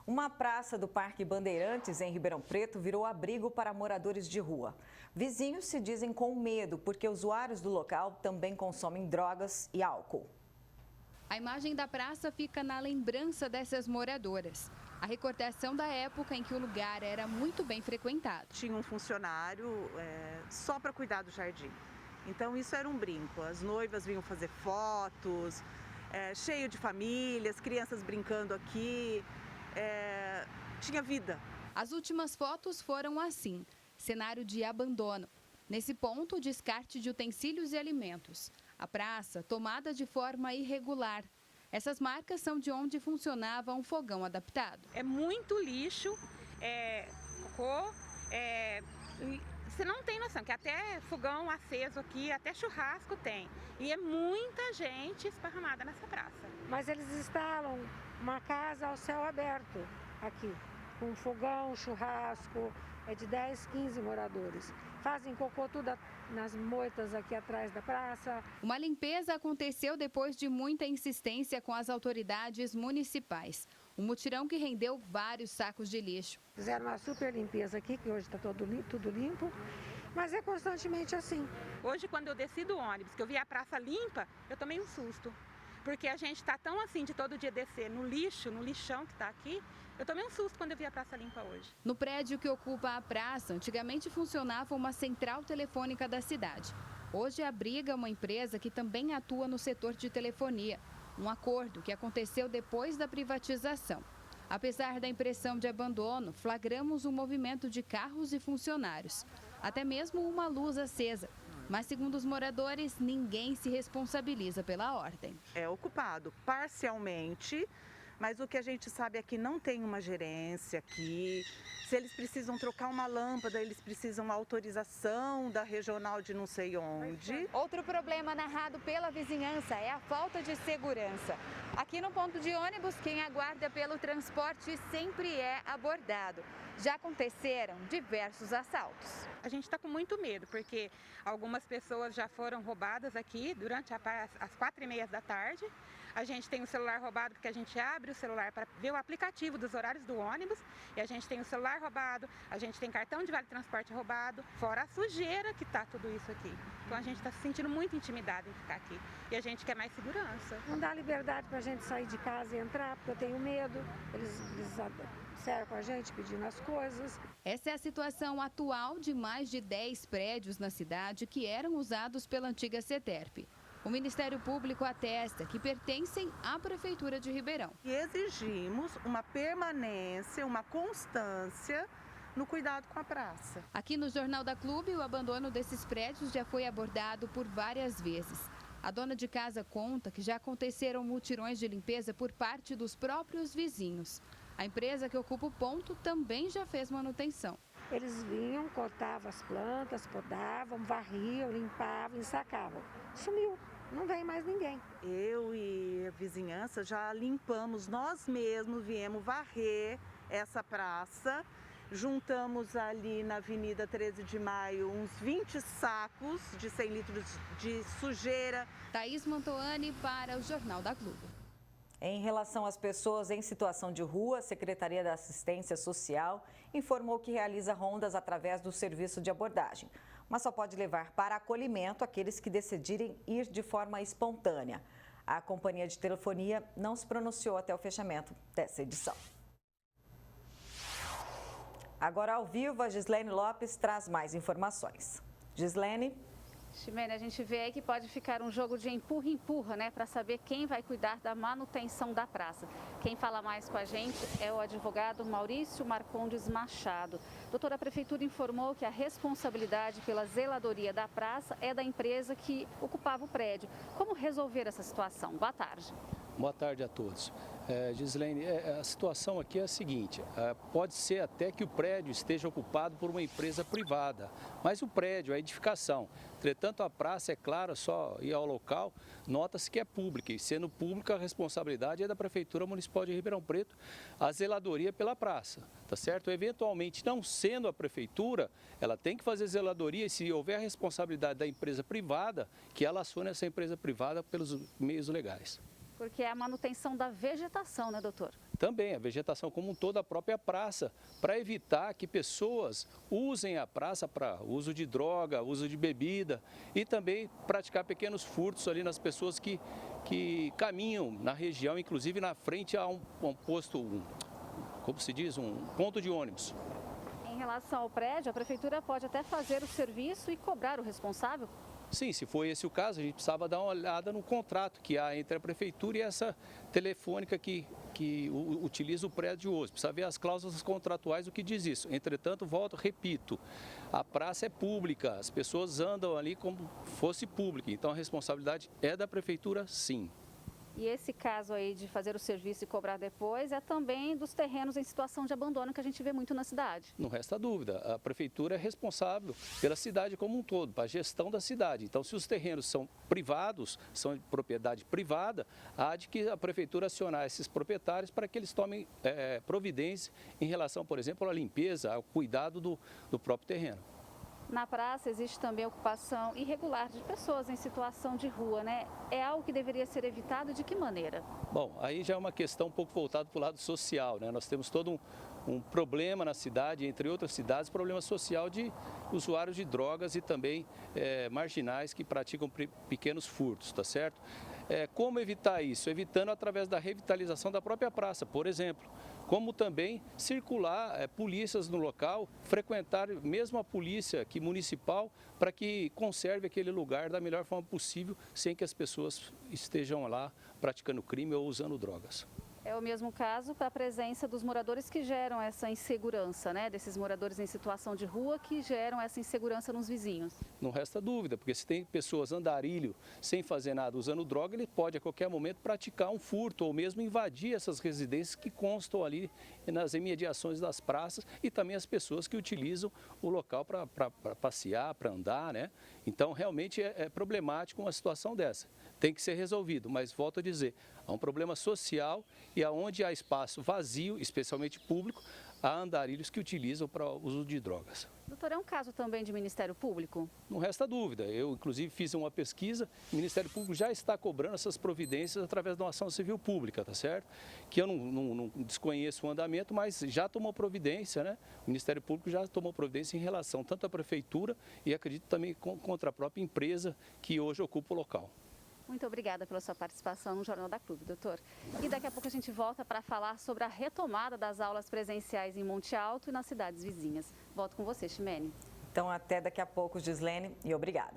Uma praça do Parque Bandeirantes, em Ribeirão Preto, virou abrigo para moradores de rua. Vizinhos se dizem com medo porque usuários do local também consomem drogas e álcool. A imagem da praça fica na lembrança dessas moradoras. A recordação da época em que o lugar era muito bem frequentado. Tinha um funcionário só para cuidar do jardim. Então isso era um brinco. As noivas vinham fazer fotos, cheio de famílias, crianças brincando aqui. Tinha vida. As últimas fotos foram assim, cenário de abandono. Nesse ponto, descarte de utensílios e alimentos. A praça tomada de forma irregular. Essas marcas são de onde funcionava um fogão adaptado. É muito lixo, cocô, você não tem noção, que até fogão aceso aqui, até churrasco tem. E é muita gente esparramada nessa praça. Mas eles instalam uma casa ao céu aberto aqui, com fogão, churrasco, de 10, 15 moradores. Fazem cocô tudo nas moitas aqui atrás da praça. Uma limpeza aconteceu depois de muita insistência com as autoridades municipais. Um mutirão que rendeu vários sacos de lixo. Fizeram uma super limpeza aqui, que hoje está tudo limpo, mas é constantemente assim. Hoje, quando eu desci do ônibus, que eu vi a praça limpa, eu tomei um susto. Porque a gente está tão assim de todo dia descer no lixo, no lixão que está aqui. Eu tomei um susto quando eu vi a praça limpa hoje. No prédio que ocupa a praça, antigamente funcionava uma central telefônica da cidade. Hoje abriga uma empresa que também atua no setor de telefonia. Um acordo que aconteceu depois da privatização. Apesar da impressão de abandono, flagramos um movimento de carros e funcionários. Até mesmo uma luz acesa. Mas, segundo os moradores, ninguém se responsabiliza pela ordem. É ocupado parcialmente, mas o que a gente sabe é que não tem uma gerência aqui. Se eles precisam trocar uma lâmpada, eles precisam autorização da regional de não sei onde. Outro problema narrado pela vizinhança é a falta de segurança. Aqui no ponto de ônibus, quem aguarda pelo transporte sempre é abordado. Já aconteceram diversos assaltos. A gente está com muito medo, porque algumas pessoas já foram roubadas aqui durante as 4h30 da tarde. A gente tem o celular roubado porque a gente abre o celular para ver o aplicativo dos horários do ônibus. E a gente tem o celular roubado, a gente tem cartão de vale transporte roubado, fora a sujeira que está tudo isso aqui. Então a gente está se sentindo muito intimidado em ficar aqui. E a gente quer mais segurança. Não dá liberdade para a gente sair de casa e entrar, porque eu tenho medo. Eles cercam a gente pedindo as coisas. Essa é a situação atual de mais de 10 prédios na cidade que eram usados pela antiga CETERP. O Ministério Público atesta que pertencem à Prefeitura de Ribeirão. E exigimos uma permanência, uma constância no cuidado com a praça. Aqui no Jornal da Clube, o abandono desses prédios já foi abordado por várias vezes. A dona de casa conta que já aconteceram mutirões de limpeza por parte dos próprios vizinhos. A empresa que ocupa o ponto também já fez manutenção. Eles vinham, cortavam as plantas, podavam, varriam, limpavam, ensacavam. Sumiu. Não vem mais ninguém. Eu e a vizinhança já limpamos, nós mesmos viemos varrer essa praça. Juntamos ali na Avenida 13 de Maio uns 20 sacos de 100 litros de sujeira. Thaís Mantoani para o Jornal da Globo. Em relação às pessoas em situação de rua, a Secretaria da Assistência Social informou que realiza rondas através do serviço de abordagem, mas só pode levar para acolhimento aqueles que decidirem ir de forma espontânea. A companhia de telefonia não se pronunciou até o fechamento dessa edição. Agora ao vivo, a Gislene Lopes traz mais informações. Gislene. Ximene, a gente vê aí que pode ficar um jogo de empurra-empurra, né, para saber quem vai cuidar da manutenção da praça. Quem fala mais com a gente é o advogado Maurício Marcondes Machado. Doutora, a Prefeitura informou que a responsabilidade pela zeladoria da praça é da empresa que ocupava o prédio. Como resolver essa situação? Boa tarde. Boa tarde a todos. Gislene, a situação aqui é a seguinte, pode ser até que o prédio esteja ocupado por uma empresa privada, mas o prédio, a edificação, entretanto a praça, é claro, só ir ao local, nota-se que é pública, e sendo pública a responsabilidade é da Prefeitura Municipal de Ribeirão Preto, a zeladoria pela praça, tá certo? Eventualmente, não sendo a Prefeitura, ela tem que fazer zeladoria, e se houver a responsabilidade da empresa privada, que ela acione essa empresa privada pelos meios legais. Porque é a manutenção da vegetação, né, doutor? Também a vegetação como um todo, a própria praça, para evitar que pessoas usem a praça para uso de droga, uso de bebida e também praticar pequenos furtos ali nas pessoas que caminham na região, inclusive na frente a um posto, como se diz, um ponto de ônibus. Em relação ao prédio, a prefeitura pode até fazer o serviço e cobrar o responsável? Sim, se for esse o caso, a gente precisava dar uma olhada no contrato que há entre a prefeitura e essa telefônica que utiliza o prédio hoje. Precisa ver as cláusulas contratuais, o que diz isso. Entretanto, repito, a praça é pública, as pessoas andam ali como fosse pública, então a responsabilidade é da prefeitura, sim. E esse caso aí de fazer o serviço e cobrar depois é também dos terrenos em situação de abandono que a gente vê muito na cidade. Não resta dúvida, a prefeitura é responsável pela cidade como um todo, para a gestão da cidade. Então, se os terrenos são privados, são de propriedade privada, há de que a prefeitura acionar esses proprietários para que eles tomem providência em relação, por exemplo, à limpeza, ao cuidado do próprio terreno. Na praça existe também ocupação irregular de pessoas em situação de rua, né? É algo que deveria ser evitado, de que maneira? Bom, aí já é uma questão um pouco voltada para o lado social, né? Nós temos todo um problema na cidade, entre outras cidades, problema social de usuários de drogas e também marginais que praticam pequenos furtos, tá certo? Como evitar isso? Evitando através da revitalização da própria praça, por exemplo. Como também circular polícias no local, frequentar mesmo a polícia aqui municipal para que conserve aquele lugar da melhor forma possível, sem que as pessoas estejam lá praticando crime ou usando drogas. É o mesmo caso para a presença dos moradores que geram essa insegurança, né? Desses moradores em situação de rua que geram essa insegurança nos vizinhos. Não resta dúvida, porque se tem pessoas andarilho sem fazer nada usando droga, ele pode a qualquer momento praticar um furto ou mesmo invadir essas residências que constam ali nas imediações das praças e também as pessoas que utilizam o local para passear, para andar, né? Então realmente é problemático uma situação dessa. Tem que ser resolvido, mas volto a dizer, há um problema social e aonde há espaço vazio, especialmente público, há andarilhos que utilizam para o uso de drogas. Doutor, é um caso também de Ministério Público? Não resta dúvida. Eu, inclusive, fiz uma pesquisa, o Ministério Público já está cobrando essas providências através de uma ação civil pública, tá certo? Que eu não desconheço o andamento, mas já tomou providência, né? O Ministério Público já tomou providência em relação tanto à Prefeitura e acredito também contra a própria empresa que hoje ocupa o local. Muito obrigada pela sua participação no Jornal da Clube, doutor. E daqui a pouco a gente volta para falar sobre a retomada das aulas presenciais em Monte Alto e nas cidades vizinhas. Volto com você, Ximene. Então, até daqui a pouco, Gislene, e obrigada.